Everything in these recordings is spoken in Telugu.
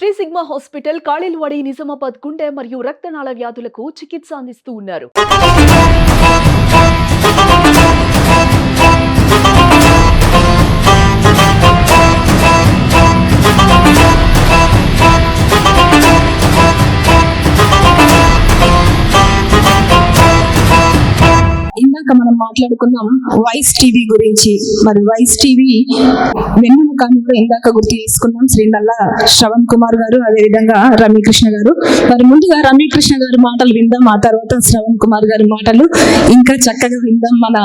శ్రీ సిగ్మా హాస్పిటల్ కాళిల్వాడి నిజామాబాద్ గుండె మరియు రక్తనాళ వ్యాధులకు చికిత్స అందిస్తూ ఉన్నారు. ఇందాక మనం మాట్లాడుకున్నాం వాయిస్ టీవీ గురించి. మరి వాయిస్ టీవీ వెన్నెముకని కూడా ఇందాక గుర్తు చేసుకున్నాం. శ్రీ నల్ల శ్రవణ్ కుమార్ గారు, అదేవిధంగా రమ్యకృష్ణ గారు. మరి ముందుగా రమ్యకృష్ణ గారి మాటలు విందాం, ఆ తర్వాత శ్రవణ్ కుమార్ గారి మాటలు ఇంకా చక్కగా విందాం. మన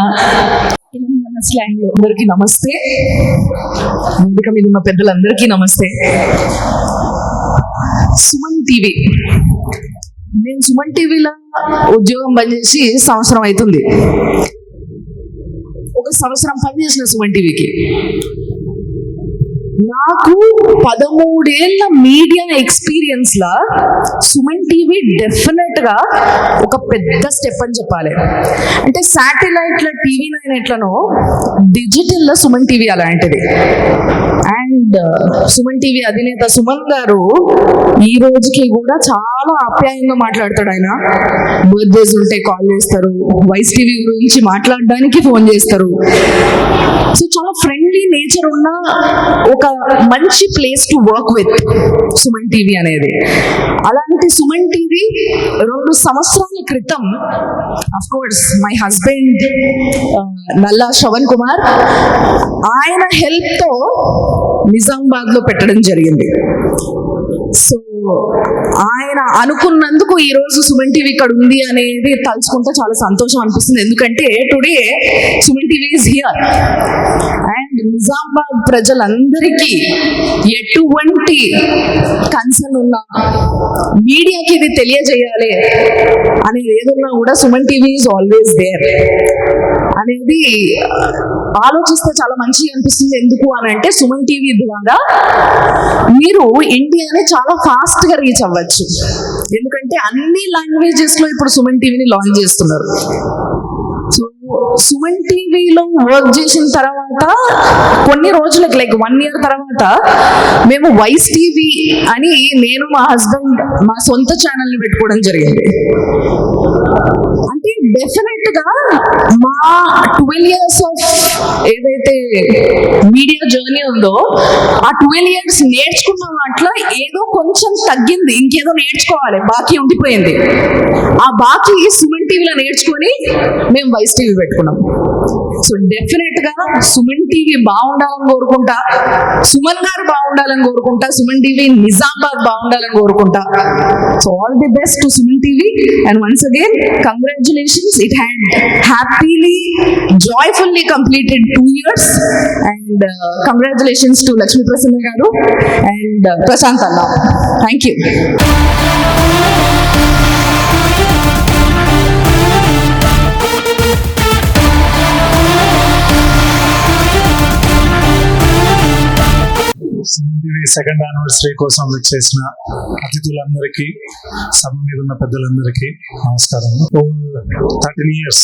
తెలంగాణ స్లాంగ్. అందరికీ నమస్తే, ముందుగా మీద ఉన్న పెద్దలందరికీ నమస్తే. సుమన్ టీవీ, నేను సుమన్ టీవీలో ఉద్యోగం పనిచేసి సంవత్సరం అవుతుంది. ఒక సంవత్సరం పనిచేసిన సుమన్ టీవీకి. నాకు 13 ఏళ్ల మీడియా ఎక్స్పీరియన్స్ లా సుమన్ టీవీ డెఫినెట్ గా ఒక పెద్ద స్టెప్ అని చెప్పాలి. అంటే శాటిలైట్ లో TV9 ఎట్లనో డిజిటల్ లో సుమన్ టీవీ అలాంటిది. అండ్ సుమన్ టీవీ అధినేత సుమన్ గారు ఈ రోజుకి కూడా చాలా ఆప్యాయంగా మాట్లాడతాడు. ఆయన బర్త్డేస్ ఉంటే కాల్ చేస్తారు, వాయిస్ టీవీ గురించి మాట్లాడడానికి ఫోన్ చేస్తారు. సో చాలా ఫ్రెండ్లీ నేచర్ ఉన్న ఒక మంచి place to work with Suman TV అనేది. అలాంటి సుమన్ టీవీ 2 సంవత్సరాల క్రితం అఫ్ కోర్స్ మై హస్బెండ్ నల్లా శ్రవణ్ కుమార్, ఆయన హెల్ప్ తో నిజామాబాద్ లో పెట్టడం జరిగింది. సో ఆయన అనుకున్నందుకు ఈ రోజు సుమన్ టీవీ ఇక్కడ ఉంది అనేది తలుచుకుంటే చాలా సంతోషం అనిపిస్తుంది. ఎందుకంటే today Suman TV is here and Nizamabad ప్రజలందరికీ ఎటువంటి కన్సర్న్ ఉన్నా మీడియాకి ఇది తెలియజేయాలి అనేది ఏదన్నా కూడా Suman TV is always there అనేది ఆలోచిస్తే చాలా మంచిగా అనిపిస్తుంది. ఎందుకు అని అంటే సుమన్ టీవీ ద్వారా మీరు ఇండియాని చాలా ఫాస్ట్ గా రీచ్ అవ్వచ్చు. ఎందుకంటే అన్ని లాంగ్వేజెస్ లో ఇప్పుడు సుమన్ టీవీని లాంచ్ చేస్తున్నారు. సో సుమన్ టీవీలో వర్క్ చేసిన తర్వాత కొన్ని రోజులకి లైక్ 1 year తర్వాత మేము వాయిస్ టీవీ అని నేను మా హస్బెండ్ మా సొంత ఛానల్ని పెట్టుకోవడం జరిగింది. అంటే డెఫినెట్ గా మా 12 years ఆఫ్ ఏదైతే మీడియా జర్నీ ఉందో ఆ 12 years నేర్చుకున్న వాటిలో ఏదో కొంచెం తగ్గింది, ఇంకేదో నేర్చుకోవాలి, బాకీ ఉండిపోయింది. ఆ బాకీ సుమన్ టీవీలో నేర్చుకొని మేము వాయిస్ టీవీ పెట్టుకున్నాం. సో డెఫినెట్ గా సుమన్ టీవీ బాగుండాలని కోరుకుంటా, సుమన్ గారు బాగుండాలని కోరుకుంటా, సుమన్ టీవీ నిజామాబాద్ బాగుండాలని కోరుకుంటా. So all the best to Suman TV and once again congratulations. It had happily joyfully completed 2 years and congratulations to Lakshmi Prasanna గారు అండ్ ప్రశాంత్ అన్న. Thank you. Suman TV 2nd anniversary కోసం వచ్చేసిన అతిథులందరికీ, సభ మీద ఉన్న పెద్దలందరికీ నమస్కారం. 13 years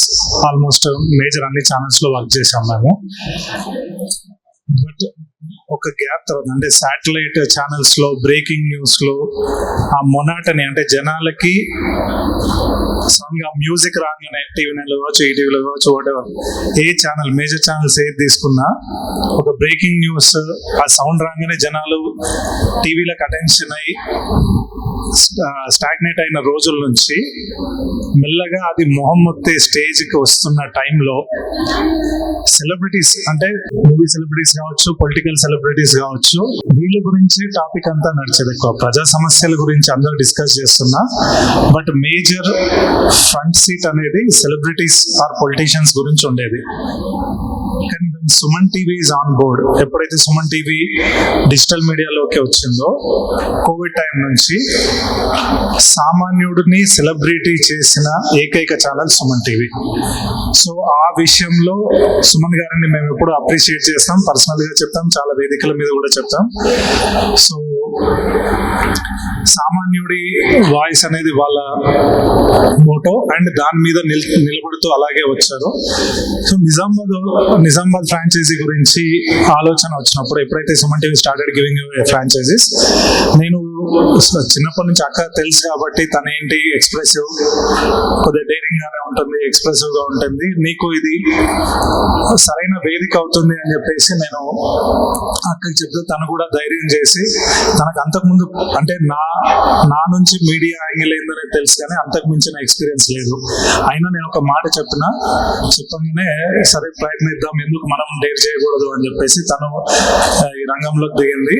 ఆల్మోస్ట్ మేజర్ అన్ని ఛానల్స్ లో వర్క్ చేసాం మేము. బట్ ఒక గ్యాప్ తర్వాత అంటే శాటిలైట్ ఛానల్స్ లో బ్రేకింగ్ న్యూస్ లో ఆ మొనాటని అంటే జనాలకి సాంగ్ ఆ మ్యూజిక్ రాగానే TV9 కావచ్చు, ఈటీవీలో కావచ్చు, వాటెవర్ ఏ ఛానల్ మేజర్ ఛానల్స్ ఏది తీసుకున్నా ఒక బ్రేకింగ్ న్యూస్ ఆ సౌండ్ రాగానే జనాలు టీవీలకు అటెన్షన్ అయ్యి స్టాగ్నేట్ అయిన రోజుల నుంచి మెల్లగా అది మొహం మొత్తే స్టేజ్కి వస్తున్న టైంలో సెలబ్రిటీస్ అంటే మూవీ సెలబ్రిటీస్ కావచ్చు, పొలిటికల్ సెలబ్రిటీస్ కావచ్చు, వీళ్ళ గురించి టాపిక్ అంతా నడిచేది. ఎక్కువ ప్రజా సమస్యల గురించి అందరూ డిస్కస్ చేస్తున్నా, బట్ మేజర్ ఫ్రంట్ సీట్ అనేది సెలబ్రిటీస్ ఆర్ పొలిటీషియన్స్ గురించి ఉండేది. కానీ Suman TV is on board. ఎప్పుడైతే సుమన్ టీవీ డిజిటల్ మీడియాలోకి వచ్చిందో కోవిడ్ టైం నుంచి సామాన్యుడిని సెలబ్రిటీ చేసిన ఏకైక ఛానల్ సుమన్ టీవీ. సో ఆ విషయంలో సుమన్ గారిని మేము ఎప్పుడు అప్రిషియేట్ చేస్తాం, పర్సనల్ గా చెప్తాం, చాలా వేదికల మీద కూడా చెప్తాం. సో సామాన్యుడి వాయిస్ అనేది వాళ్ళ మోటో అండ్ దాని మీద నిలబడుతూ అలాగే వచ్చారు. సో నిజామాబాద్ ఫ్రాంచైజీ గురించి ఆలోచన వచ్చినప్పుడు ఎప్పుడైతే Suman TV started giving franchises, నేను చిన్నప్పటి నుంచి అక్క తెలుసు కాబట్టి తన ఏంటి ఎక్స్ప్రెసివ్, కొద్దిగా డేరింగ్ గానే ఉంటుంది, ఎక్స్ప్రెసివ్ గా ఉంటుంది, నీకు ఇది సరైన వేదిక అవుతుంది అని చెప్పేసి నేను అక్కకి చెప్తే తను కూడా ధైర్యం చేసి, తనకు అంతకుముందు అంటే నా నుంచి మీడియా యాంగిల్ ఏందని తెలుసు కానీ అంతకు మించిన ఎక్స్పీరియన్స్ లేదు. అయినా నేను ఒక మాట చెప్పగానే సరే ప్రయత్నిద్దాం, ఎందుకు మనం డేర్ చేయకూడదు అని చెప్పేసి తను ఈ రంగంలోకి దిగింది.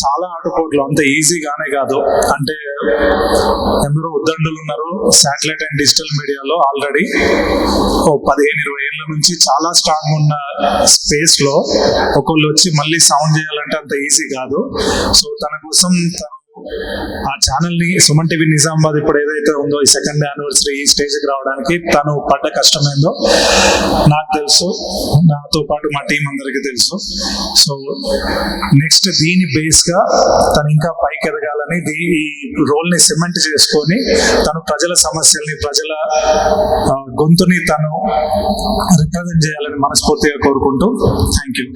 చాలా ఆటుపోట్లు, అంత ఈజీగానే కాదు. అంటే ఎందరో ఉద్దండులు ఉన్నారు శాటిలైట్ అండ్ డిజిటల్ మీడియాలో ఆల్రెడీ 15-20 ఏళ్ళ నుంచి చాలా స్ట్రాంగ్ ఉన్న స్పేస్ లో ఒకళ్ళు వచ్చి మళ్ళీ సౌండ్ చేయాలంటే అంత ఈజీ కాదు. సో తన కోసం ఆ ఛానల్ ని సుమన్ టీవీ నిజామాబాద్ ఇప్పుడు ఏదైతే ఉందో ఈ 2nd యానివర్సరీ ఈ స్టేజ్ కి రావడానికి తను పడ్డ కష్టమేందో నాకు తెలుసు, నాతో పాటు మా టీం అందరికీ తెలుసు. సో నెక్స్ట్ దీని బేస్ గా తను ఇంకా పైకి ఎదగాలని, ఈ రోల్ ని సిమెంట్ చేసుకొని తను ప్రజల సమస్యల్ని, ప్రజల గొంతుని తను రిప్రజెంట్ చేయాలని మనస్ఫూర్తిగా కోరుకుంటూ థ్యాంక్ యూ.